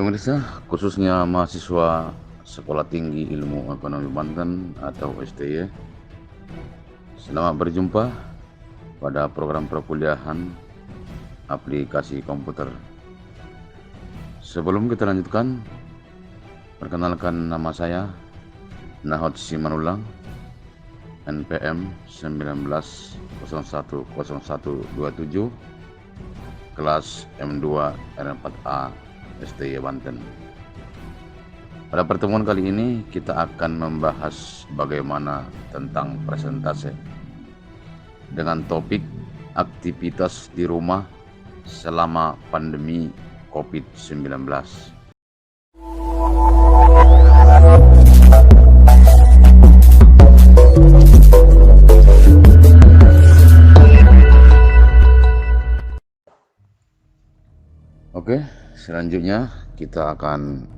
Pemirsa, khususnya mahasiswa Sekolah Tinggi Ilmu Ekonomi Banten atau STY, selamat berjumpa pada program perkuliahan aplikasi komputer. Sebelum kita lanjutkan, perkenalkan nama saya Nahot Simanulang, NPM 19010127, kelas M2 R4A STY Banten. Pada pertemuan kali ini kita akan membahas bagaimana tentang presentase dengan topik aktivitas di rumah selama pandemi COVID-19. Oke, selanjutnya kita akan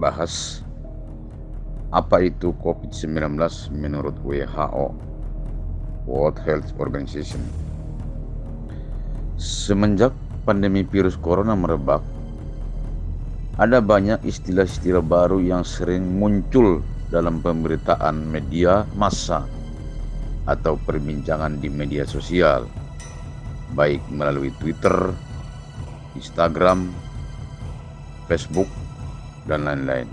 bahas apa itu COVID-19 menurut WHO, World Health Organization. Semenjak pandemi virus corona merebak, ada banyak istilah-istilah baru yang sering muncul dalam pemberitaan media massa atau perbincangan di media sosial, baik melalui Twitter, Instagram, Facebook, dan lain-lain.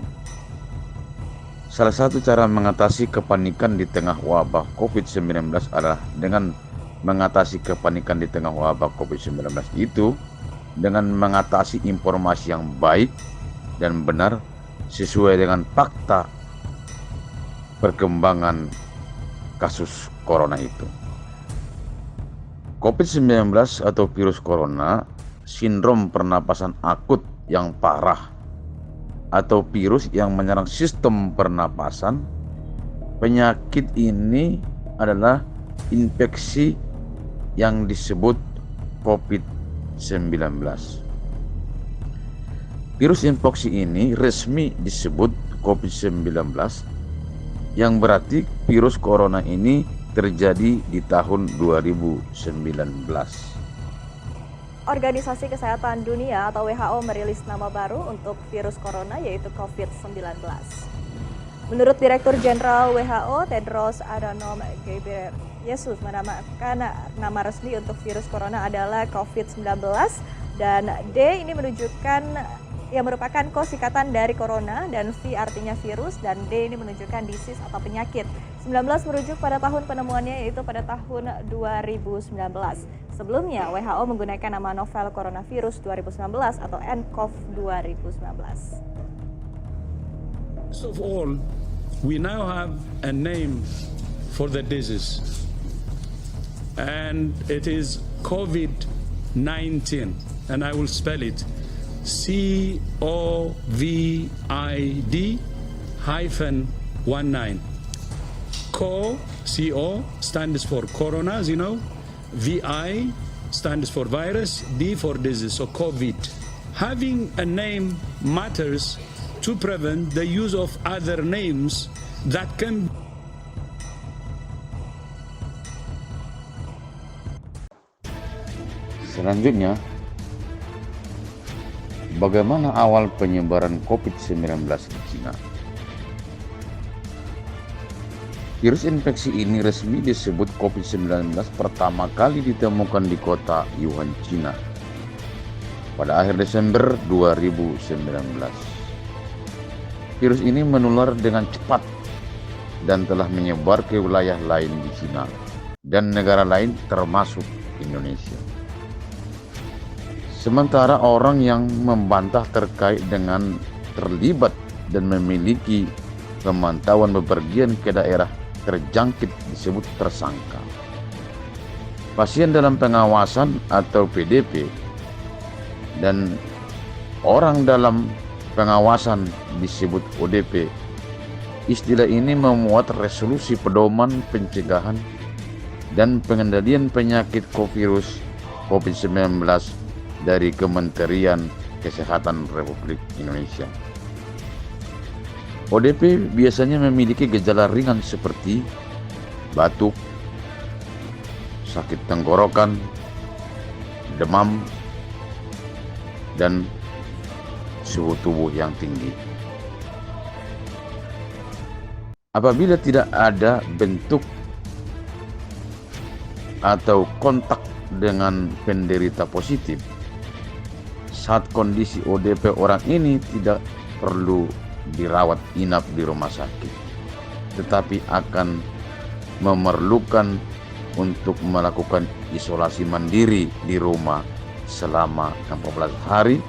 Salah satu cara mengatasi kepanikan di tengah wabah COVID-19 adalah dengan mengatasi kepanikan di tengah wabah COVID-19 itu dengan mengatasi informasi yang baik dan benar sesuai dengan fakta perkembangan kasus corona itu. COVID-19 atau virus corona sindrom pernapasan akut yang parah atau virus yang menyerang sistem pernapasan. Penyakit ini adalah infeksi yang disebut COVID-19. Virus infeksi ini resmi disebut COVID-19, yang berarti virus corona ini terjadi di tahun 2019. Organisasi Kesehatan Dunia atau WHO merilis nama baru untuk virus corona yaitu COVID-19. Menurut Direktur Jenderal WHO Tedros Adhanom Ghebreyesus, menamakan nama resmi untuk virus corona adalah COVID-19 dan D ini menunjukkan yang merupakan kosingkatan dari corona dan V artinya virus dan D ini menunjukkan disease atau penyakit. 19 merujuk pada tahun penemuannya yaitu pada tahun 2019. Sebelumnya WHO menggunakan nama novel coronavirus 2019 atau nCoV 2019. First of all, we now have a name for the disease, and it is COVID-19, and I will spell it COVID-19. CO stands for corona, as you know. VI stands for virus, D for disease, so COVID. Having a name matters to prevent the use of other names that can. Selanjutnya, bagaimana awal penyebaran COVID-19 di Cina? Virus infeksi ini resmi disebut COVID-19 pertama kali ditemukan di kota Wuhan, Cina pada akhir Desember 2019. Virus ini menular dengan cepat dan telah menyebar ke wilayah lain di Cina dan negara lain termasuk Indonesia. Sementara orang yang membantah terkait dengan terlibat dan memiliki pemantauan bepergian ke daerah terjangkit disebut tersangka. Pasien dalam pengawasan atau PDP dan orang dalam pengawasan disebut ODP. Istilah ini memuat resolusi pedoman pencegahan dan pengendalian penyakit COVID-19 dari Kementerian Kesehatan Republik Indonesia. ODP biasanya memiliki gejala ringan seperti batuk, sakit tenggorokan, demam, dan suhu tubuh yang tinggi. Apabila tidak ada bentuk atau kontak dengan penderita positif, saat kondisi ODP orang ini tidak perlu dirawat inap di rumah sakit, tetapi akan memerlukan untuk melakukan isolasi mandiri di rumah selama 14 hari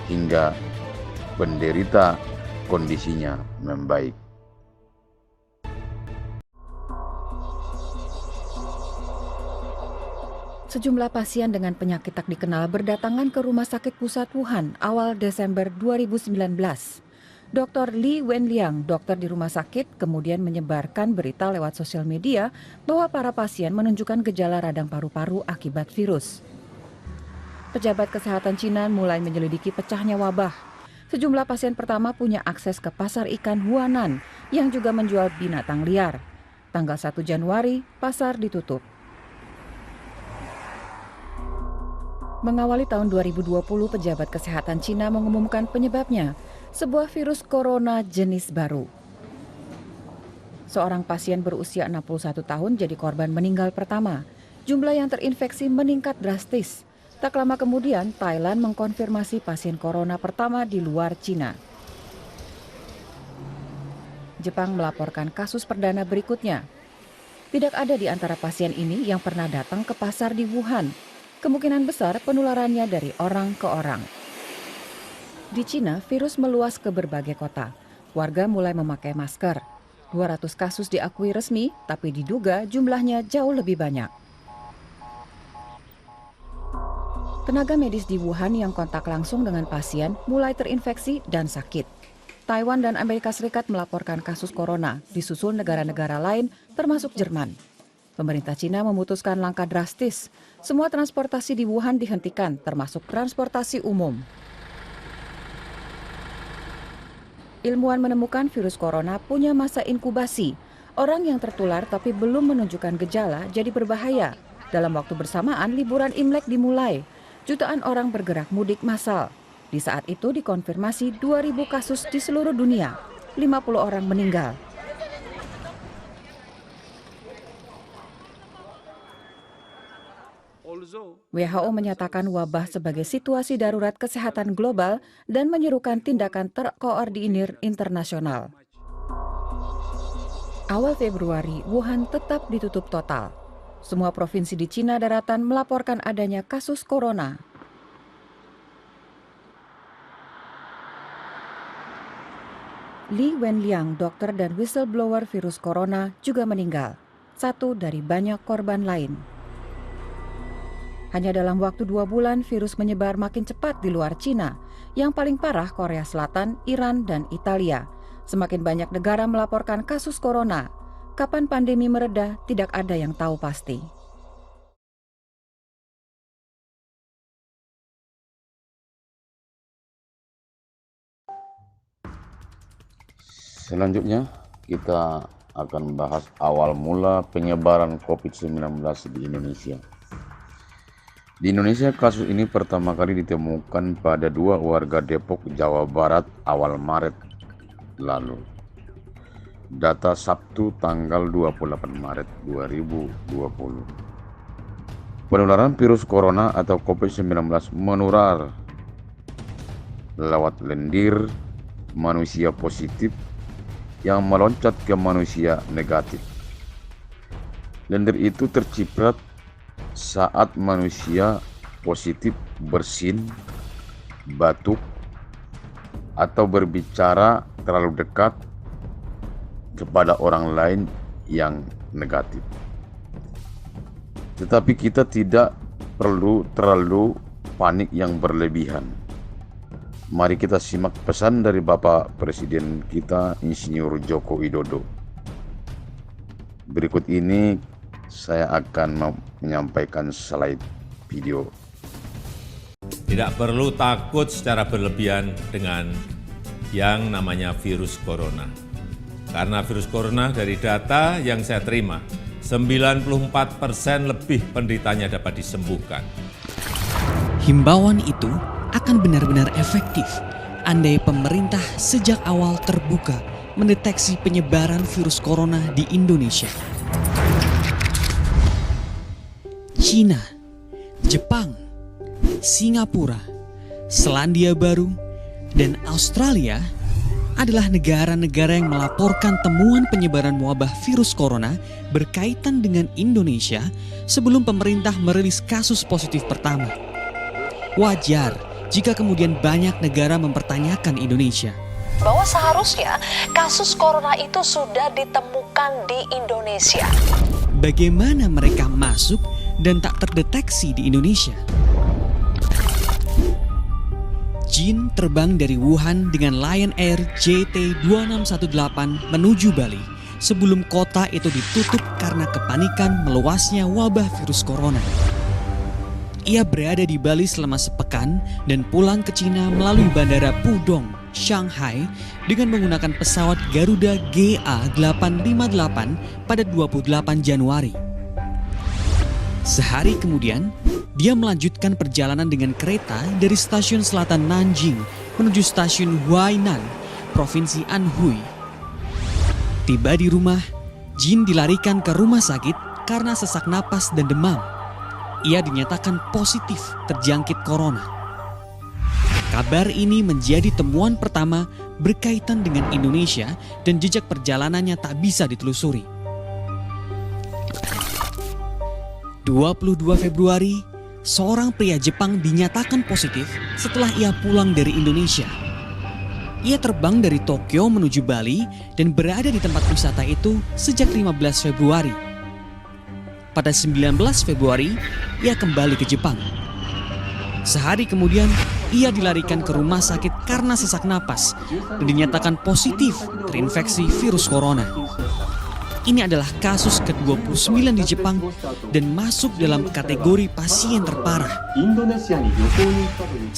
hingga penderita kondisinya membaik. Sejumlah pasien dengan penyakit tak dikenal berdatangan ke Rumah Sakit Pusat Wuhan awal Desember 2019. Dr. Li Wenliang, dokter di rumah sakit, kemudian menyebarkan berita lewat sosial media bahwa para pasien menunjukkan gejala radang paru-paru akibat virus. Pejabat kesehatan Cina mulai menyelidiki pecahnya wabah. Sejumlah pasien pertama punya akses ke pasar ikan Huanan yang juga menjual binatang liar. Tanggal 1 Januari, pasar ditutup. Mengawali tahun 2020, pejabat kesehatan Cina mengumumkan penyebabnya, sebuah virus corona jenis baru. Seorang pasien berusia 61 tahun jadi korban meninggal pertama. Jumlah yang terinfeksi meningkat drastis. Tak lama kemudian, Thailand mengkonfirmasi pasien corona pertama di luar Cina. Jepang melaporkan kasus perdana berikutnya. Tidak ada di antara pasien ini yang pernah datang ke pasar di Wuhan. Kemungkinan besar penularannya dari orang ke orang. Di Cina, virus meluas ke berbagai kota. Warga mulai memakai masker. 200 kasus diakui resmi, tapi diduga jumlahnya jauh lebih banyak. Tenaga medis di Wuhan yang kontak langsung dengan pasien mulai terinfeksi dan sakit. Taiwan dan Amerika Serikat melaporkan kasus corona, disusul negara-negara lain termasuk Jerman. Pemerintah Cina memutuskan langkah drastis. Semua transportasi di Wuhan dihentikan, termasuk transportasi umum. Ilmuwan menemukan virus corona punya masa inkubasi. Orang yang tertular tapi belum menunjukkan gejala jadi berbahaya. Dalam waktu bersamaan, liburan Imlek dimulai. Jutaan orang bergerak mudik massal. Di saat itu dikonfirmasi 2.000 kasus di seluruh dunia. 50 orang meninggal. WHO menyatakan wabah sebagai situasi darurat kesehatan global dan menyerukan tindakan terkoordinir internasional. Awal Februari, Wuhan tetap ditutup total. Semua provinsi di Cina daratan melaporkan adanya kasus corona. Li Wenliang, dokter dan whistleblower virus corona, juga meninggal. Satu dari banyak korban lain. Hanya dalam waktu 2 bulan, virus menyebar makin cepat di luar Cina. Yang paling parah Korea Selatan, Iran, dan Italia. Semakin banyak negara melaporkan kasus corona. Kapan pandemi mereda, tidak ada yang tahu pasti. Selanjutnya, kita akan membahas awal mula penyebaran COVID-19 di Indonesia. Di Indonesia, kasus ini pertama kali ditemukan pada 2 warga Depok, Jawa Barat awal Maret lalu. Data Sabtu tanggal 28 Maret 2020. Penularan virus corona atau COVID-19 menular lewat lendir manusia positif yang meloncat ke manusia negatif. Lendir itu terciprat saat manusia positif bersin, batuk, atau berbicara terlalu dekat kepada orang lain yang negatif. Tetapi kita tidak perlu terlalu panik yang berlebihan. Mari kita simak pesan dari Bapak Presiden kita, Insinyur Joko Widodo. Berikut ini saya akan menyampaikan slide video. Tidak perlu takut secara berlebihan dengan yang namanya virus corona. Karena virus corona dari data yang saya terima, 94% lebih penderitanya dapat disembuhkan. Himbauan itu akan benar-benar efektif andai pemerintah sejak awal terbuka mendeteksi penyebaran virus corona di Indonesia. China, Jepang, Singapura, Selandia Baru, dan Australia adalah negara-negara yang melaporkan temuan penyebaran wabah virus corona berkaitan dengan Indonesia sebelum pemerintah merilis kasus positif pertama. Wajar jika kemudian banyak negara mempertanyakan Indonesia. Bahwa seharusnya kasus corona itu sudah ditemukan di Indonesia. Bagaimana mereka masuk dan tak terdeteksi di Indonesia? Jin terbang dari Wuhan dengan Lion Air JT2618 menuju Bali sebelum kota itu ditutup karena kepanikan meluasnya wabah virus corona. Ia berada di Bali selama sepekan dan pulang ke Cina melalui Bandara Pudong, Shanghai dengan menggunakan pesawat Garuda GA858 pada 28 Januari. Sehari kemudian, dia melanjutkan perjalanan dengan kereta dari stasiun selatan Nanjing menuju stasiun Huainan, Provinsi Anhui. Tiba di rumah, Jin dilarikan ke rumah sakit karena sesak napas dan demam. Ia dinyatakan positif terjangkit corona. Kabar ini menjadi temuan pertama berkaitan dengan Indonesia dan jejak perjalanannya tak bisa ditelusuri. 22 Februari, seorang pria Jepang dinyatakan positif setelah ia pulang dari Indonesia. Ia terbang dari Tokyo menuju Bali dan berada di tempat wisata itu sejak 15 Februari. Pada 19 Februari, ia kembali ke Jepang. Sehari kemudian, ia dilarikan ke rumah sakit karena sesak napas dan dinyatakan positif terinfeksi virus corona. Ini adalah kasus ke-29 di Jepang dan masuk dalam kategori pasien terparah.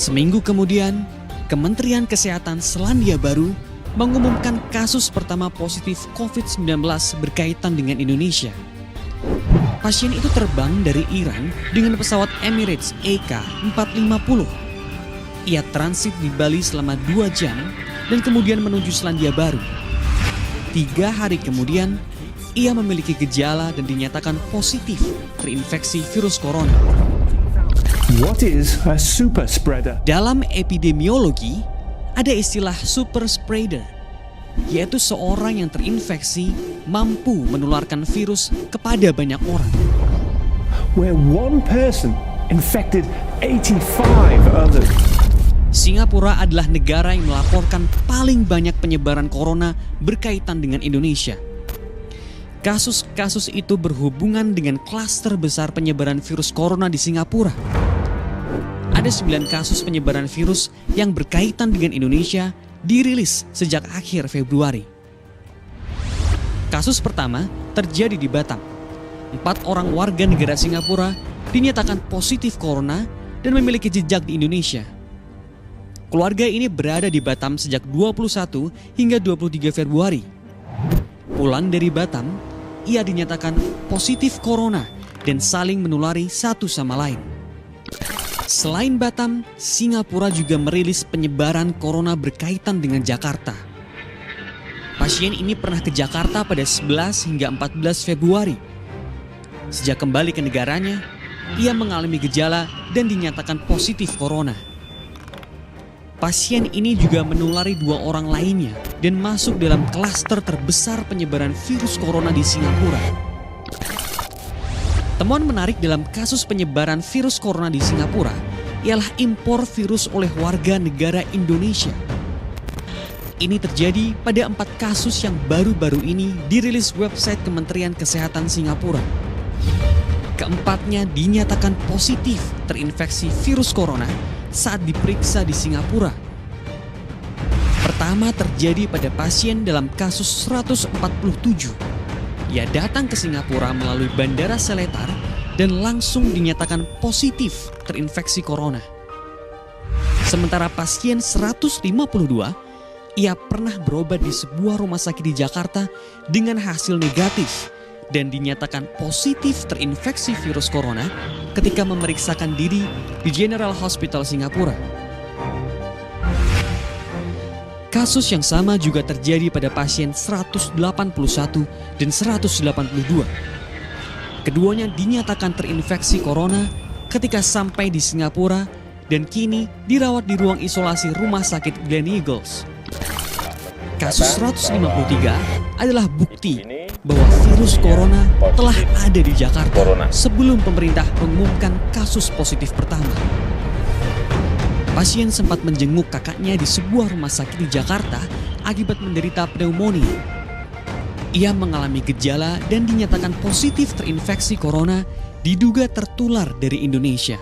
Seminggu kemudian, Kementerian Kesehatan Selandia Baru mengumumkan kasus pertama positif COVID-19 berkaitan dengan Indonesia. Pasien itu terbang dari Iran dengan pesawat Emirates EK450. Ia transit di Bali selama 2 jam dan kemudian menuju Selandia Baru. 3 hari kemudian, ia memiliki gejala dan dinyatakan positif terinfeksi virus corona. What is a super spreader? Dalam epidemiologi, ada istilah super spreader, yaitu seorang yang terinfeksi mampu menularkan virus kepada banyak orang. Where one person infected 85 others. Singapura adalah negara yang melaporkan paling banyak penyebaran corona berkaitan dengan Indonesia. Kasus-kasus itu berhubungan dengan klaster besar penyebaran virus corona di Singapura. Ada 9 kasus penyebaran virus yang berkaitan dengan Indonesia dirilis sejak akhir Februari. Kasus pertama terjadi di Batam. 4 orang warga negara Singapura dinyatakan positif corona dan memiliki jejak di Indonesia. Keluarga ini berada di Batam sejak 21 hingga 23 Februari. Pulang dari Batam, ia dinyatakan positif corona dan saling menulari satu sama lain. Selain Batam, Singapura juga merilis penyebaran corona berkaitan dengan Jakarta. Pasien ini pernah ke Jakarta pada 11 hingga 14 Februari. Sejak kembali ke negaranya, ia mengalami gejala dan dinyatakan positif corona. Pasien ini juga menulari 2 orang lainnya dan masuk dalam klaster terbesar penyebaran virus corona di Singapura. Temuan menarik dalam kasus penyebaran virus corona di Singapura ialah impor virus oleh warga negara Indonesia. Ini terjadi pada 4 kasus yang baru-baru ini dirilis website Kementerian Kesehatan Singapura. Keempatnya dinyatakan positif terinfeksi virus corona saat diperiksa di Singapura. Pertama terjadi pada pasien dalam kasus 147. Ia datang ke Singapura melalui Bandara Seletar dan langsung dinyatakan positif terinfeksi corona. Sementara pasien 152, ia pernah berobat di sebuah rumah sakit di Jakarta dengan hasil negatif dan dinyatakan positif terinfeksi virus corona ketika memeriksakan diri di General Hospital Singapura. Kasus yang sama juga terjadi pada pasien 181 dan 182. Keduanya dinyatakan terinfeksi corona ketika sampai di Singapura dan kini dirawat di ruang isolasi Rumah Sakit Gleneagles. Kasus 153 adalah bukti bahwa virus corona telah ada di Jakarta sebelum pemerintah mengumumkan kasus positif pertama. Pasien sempat menjenguk kakaknya di sebuah rumah sakit di Jakarta akibat menderita pneumonia. Ia mengalami gejala dan dinyatakan positif terinfeksi corona, diduga tertular dari Indonesia.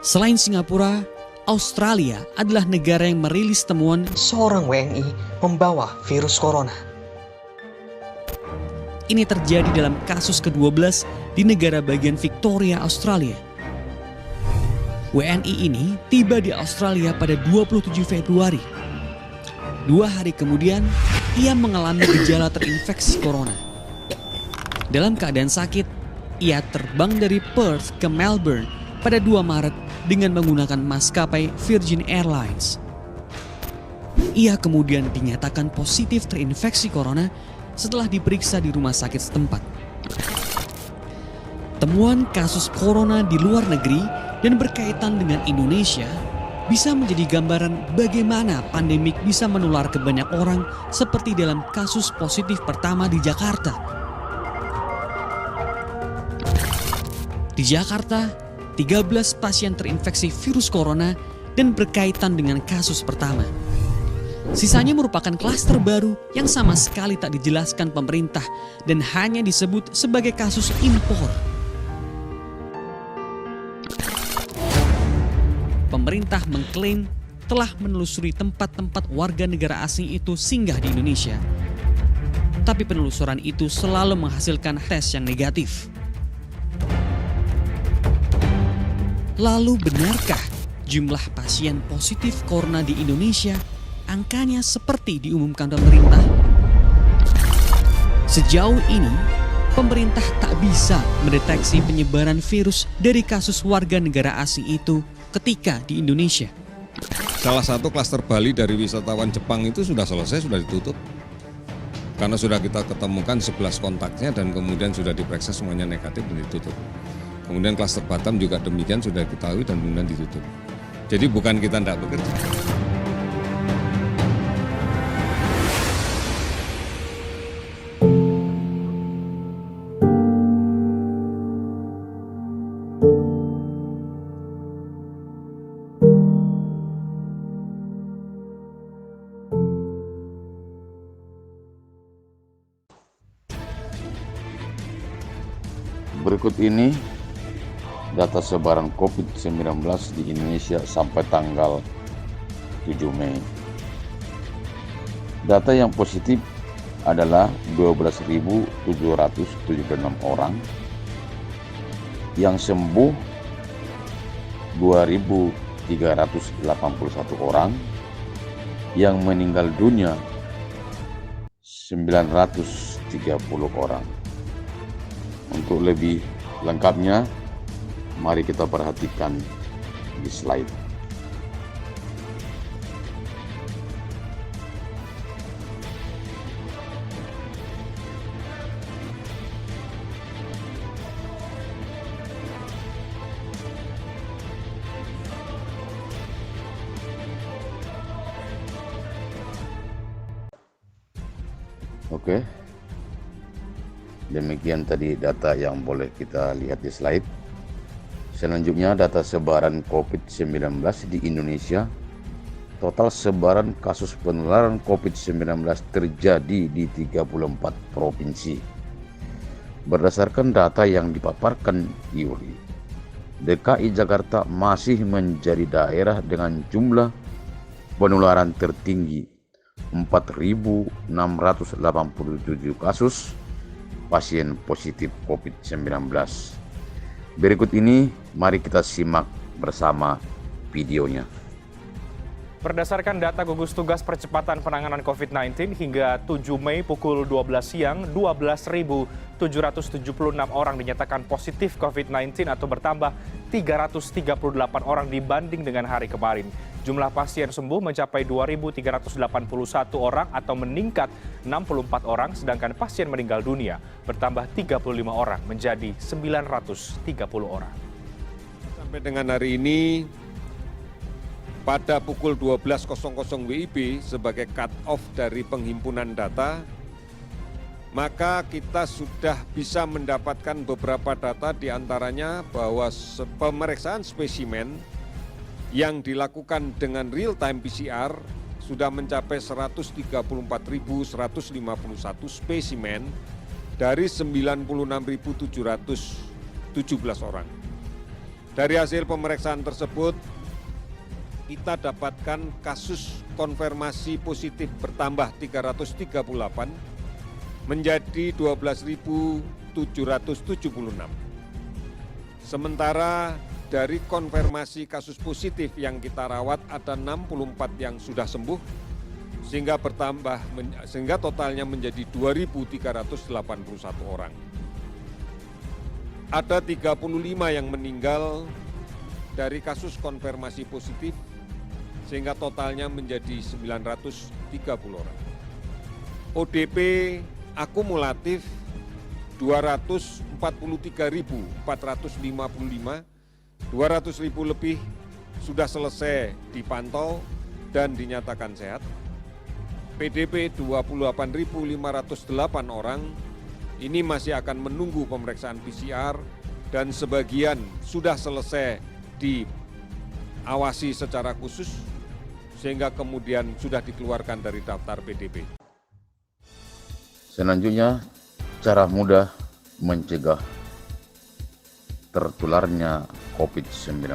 Selain Singapura, Australia adalah negara yang merilis temuan seorang WNI membawa virus corona. Ini terjadi dalam kasus ke-12 di negara bagian Victoria, Australia. WNI ini tiba di Australia pada 27 Februari. 2 hari kemudian, ia mengalami gejala terinfeksi corona. Dalam keadaan sakit, ia terbang dari Perth ke Melbourne pada 2 Maret dengan menggunakan maskapai Virgin Airlines. Ia kemudian dinyatakan positif terinfeksi corona setelah diperiksa di rumah sakit setempat. Temuan kasus corona di luar negeri dan berkaitan dengan Indonesia bisa menjadi gambaran bagaimana pandemik bisa menular ke banyak orang seperti dalam kasus positif pertama di Jakarta. Di Jakarta, 13 pasien terinfeksi virus corona dan berkaitan dengan kasus pertama. Sisanya merupakan klaster baru yang sama sekali tak dijelaskan pemerintah dan hanya disebut sebagai kasus impor. Pemerintah mengklaim telah menelusuri tempat-tempat warga negara asing itu singgah di Indonesia. Tapi penelusuran itu selalu menghasilkan tes yang negatif. Lalu benarkah jumlah pasien positif corona di Indonesia angkanya seperti diumumkan pemerintah? Sejauh ini, pemerintah tak bisa mendeteksi penyebaran virus dari kasus warga negara asing itu ketika di Indonesia. Salah satu klaster Bali dari wisatawan Jepang itu sudah selesai, sudah ditutup. Karena sudah kita ketemukan 11 kontaknya dan kemudian sudah diperiksa semuanya negatif dan ditutup. Kemudian klaster Batam juga demikian sudah diketahui dan kemudian ditutup. Jadi bukan kita tidak bekerja. Berikut ini data sebaran COVID-19 di Indonesia sampai tanggal 7 Mei. Data yang positif adalah 12.776 orang, yang sembuh 2.381 orang, yang meninggal dunia 930 orang. Untuk lebih lengkapnya, mari kita perhatikan di slide. Oke. Demikian tadi data yang boleh kita lihat di slide. Selanjutnya data sebaran COVID-19 di Indonesia. Total sebaran kasus penularan COVID-19 terjadi di 34 provinsi. Berdasarkan data yang dipaparkan Yuli, DKI Jakarta masih menjadi daerah dengan jumlah penularan tertinggi, 4.687 kasus pasien positif COVID-19. Berikut ini, mari kita simak bersama videonya. Berdasarkan data gugus tugas percepatan penanganan COVID-19 hingga 7 Mei pukul 12 siang, 12.776 orang dinyatakan positif COVID-19 atau bertambah 338 orang dibanding dengan hari kemarin. Jumlah pasien sembuh mencapai 2.381 orang atau meningkat 64 orang, sedangkan pasien meninggal dunia bertambah 35 orang menjadi 930 orang. Sampai dengan hari ini, pada pukul 12.00 WIB sebagai cut-off dari penghimpunan data, maka kita sudah bisa mendapatkan beberapa data, diantaranya bahwa pemeriksaan spesimen yang dilakukan dengan real-time PCR sudah mencapai 134.151 spesimen dari 96.717 orang. Dari hasil pemeriksaan tersebut, kita dapatkan kasus konfirmasi positif bertambah 338 menjadi 12.776. Sementara dari konfirmasi kasus positif yang kita rawat ada 64 yang sudah sembuh, sehingga totalnya menjadi 2.381 orang. Ada 35 yang meninggal dari kasus konfirmasi positif, sehingga totalnya menjadi 930 orang. ODP akumulatif 243.455, 200.000 lebih sudah selesai dipantau dan dinyatakan sehat. PDP 28.508 orang, ini masih akan menunggu pemeriksaan PCR dan sebagian sudah selesai diawasi secara khusus sehingga kemudian sudah dikeluarkan dari daftar PDP. Selanjutnya, cara mudah mencegah tertularnya COVID-19.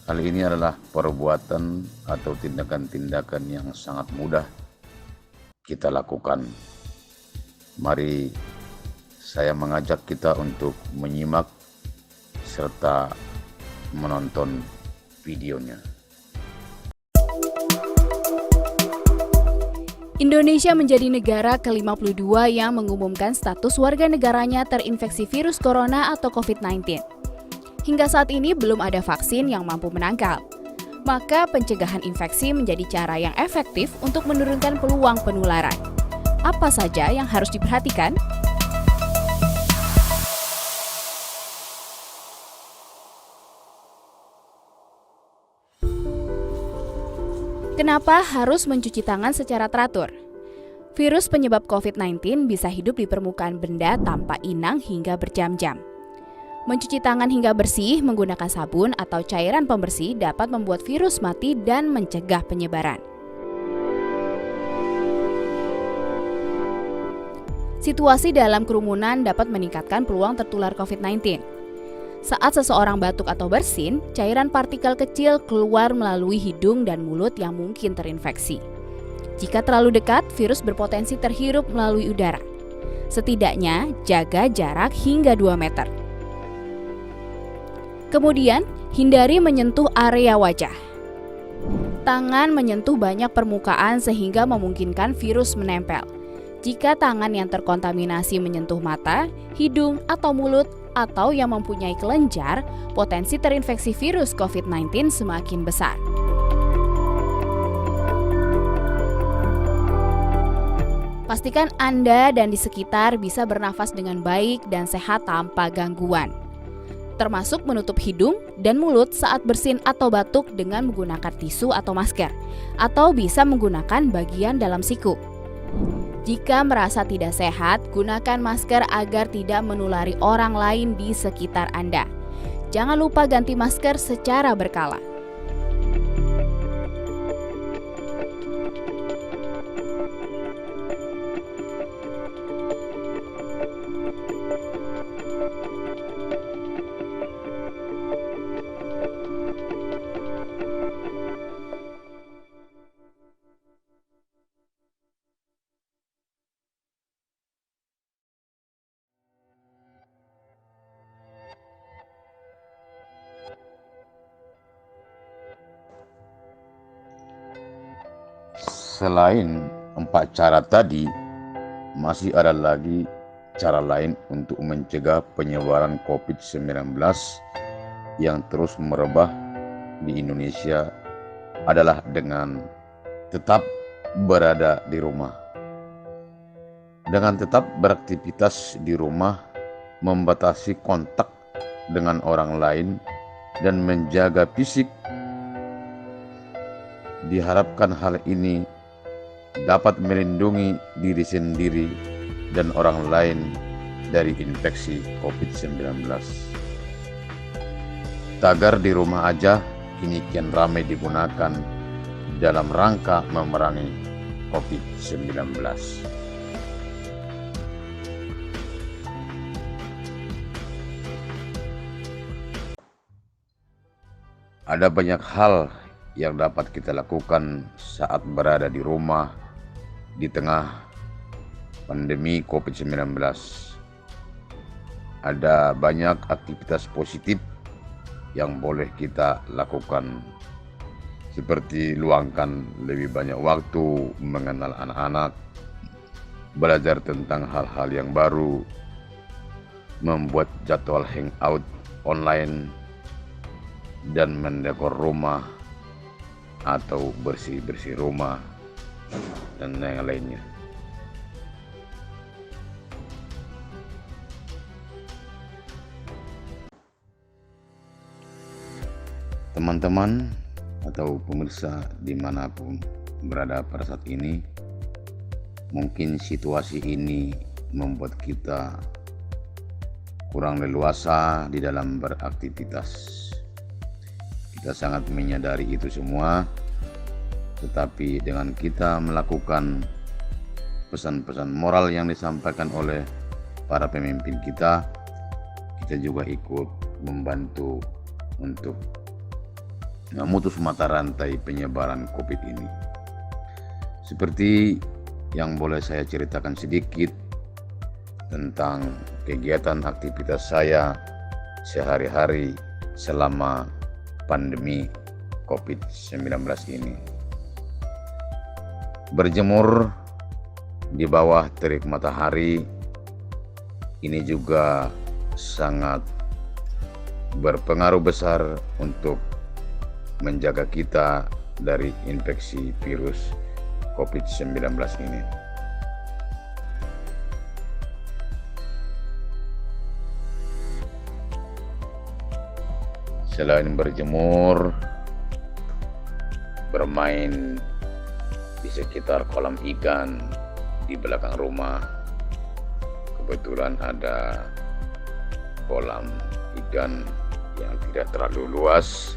Hal ini adalah perbuatan atau tindakan-tindakan yang sangat mudah kita lakukan. Mari saya mengajak kita untuk menyimak serta menonton videonya. Indonesia menjadi negara ke-52 yang mengumumkan status warga negaranya terinfeksi virus corona atau COVID-19. Hingga saat ini belum ada vaksin yang mampu menangkal. Maka pencegahan infeksi menjadi cara yang efektif untuk menurunkan peluang penularan. Apa saja yang harus diperhatikan? Kenapa harus mencuci tangan secara teratur? Virus penyebab COVID-19 bisa hidup di permukaan benda tanpa inang hingga berjam-jam. Mencuci tangan hingga bersih menggunakan sabun atau cairan pembersih dapat membuat virus mati dan mencegah penyebaran. Situasi dalam kerumunan dapat meningkatkan peluang tertular COVID-19. Saat seseorang batuk atau bersin, cairan partikel kecil keluar melalui hidung dan mulut yang mungkin terinfeksi. Jika terlalu dekat, virus berpotensi terhirup melalui udara. Setidaknya, jaga jarak hingga 2 meter. Kemudian, hindari menyentuh area wajah. Tangan menyentuh banyak permukaan sehingga memungkinkan virus menempel. Jika tangan yang terkontaminasi menyentuh mata, hidung, atau mulut, atau yang mempunyai kelenjar, potensi terinfeksi virus COVID-19 semakin besar. Pastikan Anda dan di sekitar bisa bernafas dengan baik dan sehat tanpa gangguan, termasuk menutup hidung dan mulut saat bersin atau batuk dengan menggunakan tisu atau masker, atau bisa menggunakan bagian dalam siku. Jika merasa tidak sehat, gunakan masker agar tidak menulari orang lain di sekitar Anda. Jangan lupa ganti masker secara berkala. Selain 4 cara tadi, masih ada lagi cara lain untuk mencegah penyebaran COVID-19 yang terus merebak di Indonesia adalah dengan tetap berada di rumah. Dengan tetap beraktivitas di rumah, membatasi kontak dengan orang lain, dan menjaga fisik, diharapkan hal ini dapat melindungi diri sendiri dan orang lain dari infeksi COVID-19. Tagar di rumah aja kini kian ramai digunakan dalam rangka memerangi COVID-19. Ada banyak hal yang dapat kita lakukan saat berada di rumah di tengah pandemi COVID-19. Ada banyak aktivitas positif yang boleh kita lakukan, seperti luangkan lebih banyak waktu mengenal anak-anak, belajar tentang hal-hal yang baru, membuat jadwal hangout online, dan mendekor rumah atau bersih-bersih rumah dan yang lainnya. Teman-teman atau pemirsa dimanapun berada pada saat ini, mungkin situasi ini membuat kita kurang leluasa di dalam beraktivitas. Kita sangat menyadari itu semua, tetapi dengan kita melakukan pesan-pesan moral yang disampaikan oleh para pemimpin kita juga ikut membantu untuk memutus mata rantai penyebaran COVID ini. Seperti yang boleh saya ceritakan sedikit tentang kegiatan aktivitas saya sehari-hari selama pandemi COVID-19 ini. Berjemur di bawah terik matahari ini juga sangat berpengaruh besar untuk menjaga kita dari infeksi virus COVID-19 ini. Selain berjemur, bermain di sekitar kolam ikan di belakang rumah. Kebetulan ada kolam ikan yang tidak terlalu luas.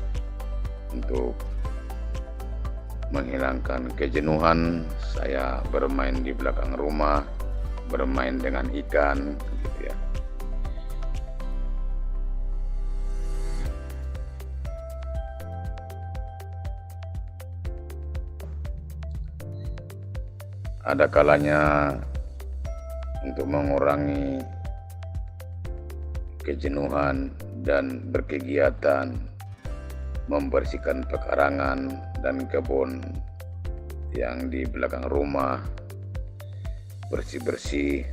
Untuk menghilangkan kejenuhan, saya bermain di belakang rumah, bermain dengan ikan, gitu ya. Ada kalanya untuk mengurangi kejenuhan dan berkegiatan, membersihkan pekarangan dan kebun yang di belakang rumah, bersih-bersih,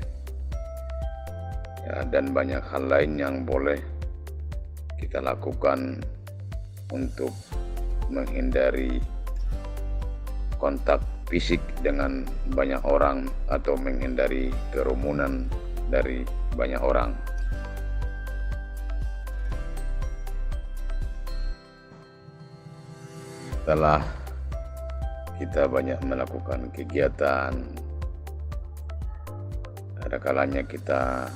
ya, dan banyak hal lain yang boleh kita lakukan untuk menghindari kontak fisik dengan banyak orang atau menghindari kerumunan dari banyak orang. Setelah kita banyak melakukan kegiatan, ada kalanya kita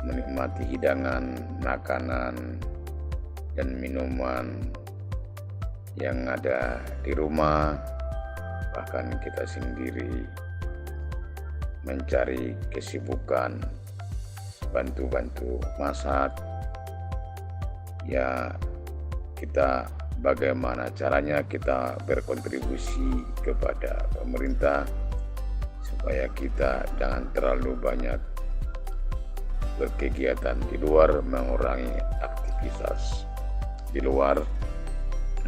menikmati hidangan, makanan, dan minuman yang ada di rumah. Bahkan kita sendiri mencari kesibukan, bantu-bantu masak. Ya, kita bagaimana caranya kita berkontribusi kepada pemerintah supaya kita jangan terlalu banyak berkegiatan di luar, mengurangi aktivitas di luar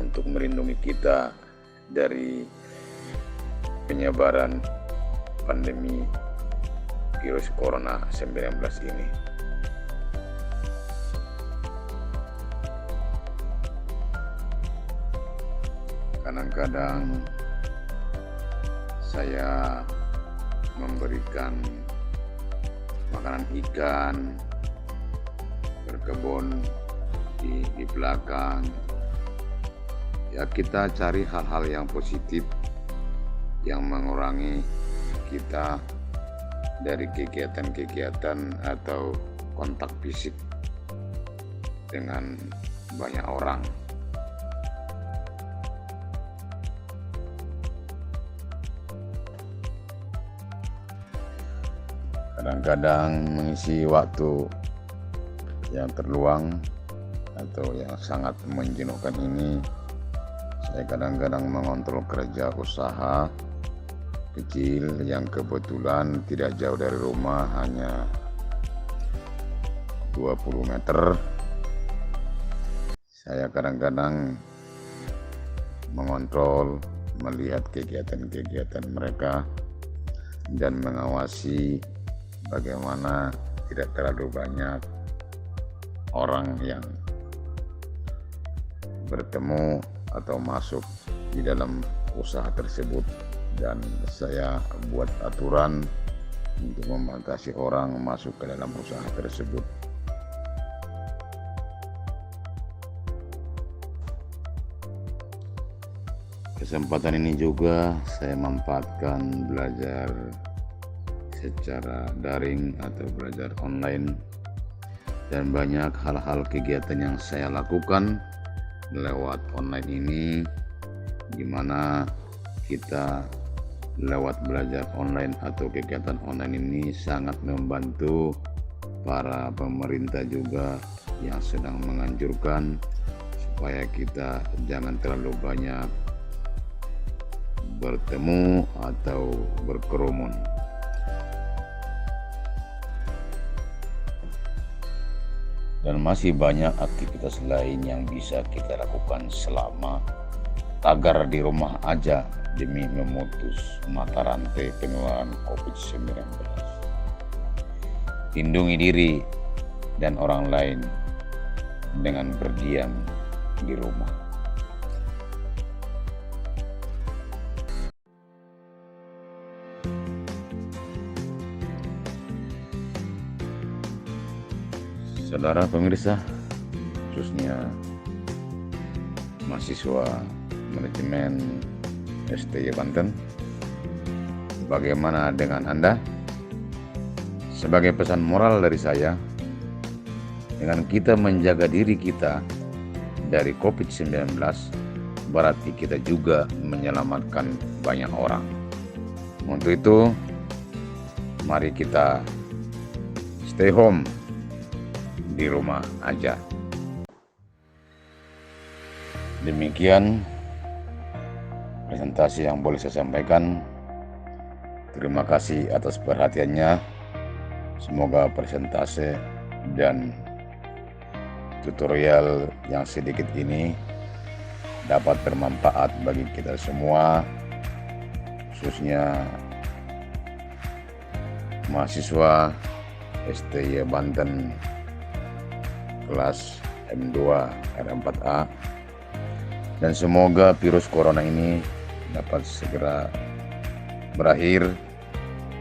untuk melindungi kita dari penyebaran pandemi virus corona 19 ini. Kadang-kadang saya memberikan makanan ikan, berkebun di belakang. Ya, kita cari hal-hal yang positif yang mengurangi kita dari kegiatan-kegiatan atau kontak fisik dengan banyak orang. Kadang-kadang mengisi waktu yang terluang atau yang sangat menjenuhkan ini, saya kadang-kadang mengontrol kerja usaha kecil yang kebetulan tidak jauh dari rumah, hanya 20 meter. Saya kadang-kadang mengontrol, melihat kegiatan-kegiatan mereka dan mengawasi bagaimana tidak terlalu banyak orang yang bertemu atau masuk di dalam usaha tersebut, dan saya buat aturan untuk membatasi orang masuk ke dalam usaha tersebut. Kesempatan ini juga saya manfaatkan belajar secara daring atau belajar online, dan banyak hal-hal kegiatan yang saya lakukan lewat online ini, di mana kita lewat belajar online atau kegiatan online ini sangat membantu para pemerintah juga yang sedang menganjurkan supaya kita jangan terlalu banyak bertemu atau berkerumun. Dan masih banyak aktivitas lain yang bisa kita lakukan selama tagar di rumah aja demi memutus mata rantai penularan COVID-19. Lindungi diri dan orang lain dengan berdiam di rumah. Saudara pemirsa, khususnya mahasiswa manajemen STY Banten, bagaimana dengan Anda? Sebagai pesan moral dari saya, dengan kita menjaga diri kita dari COVID-19, berarti kita juga menyelamatkan banyak orang. Untuk itu, mari kita stay home, di rumah aja. Demikian presentasi yang boleh saya sampaikan. Terima kasih atas perhatiannya. Semoga presentasi dan tutorial yang sedikit ini dapat bermanfaat bagi kita semua, khususnya mahasiswa STY Banten kelas M2 R4A, dan semoga virus corona ini dapat segera berakhir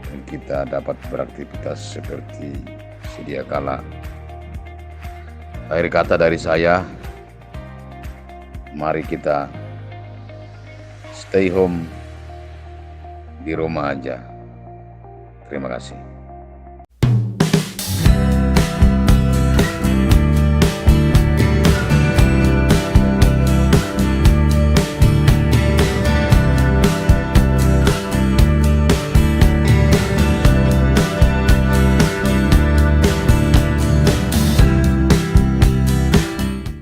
dan kita dapat beraktivitas seperti sedia kala. Akhir kata dari saya, mari kita stay home, di rumah aja. Terima kasih.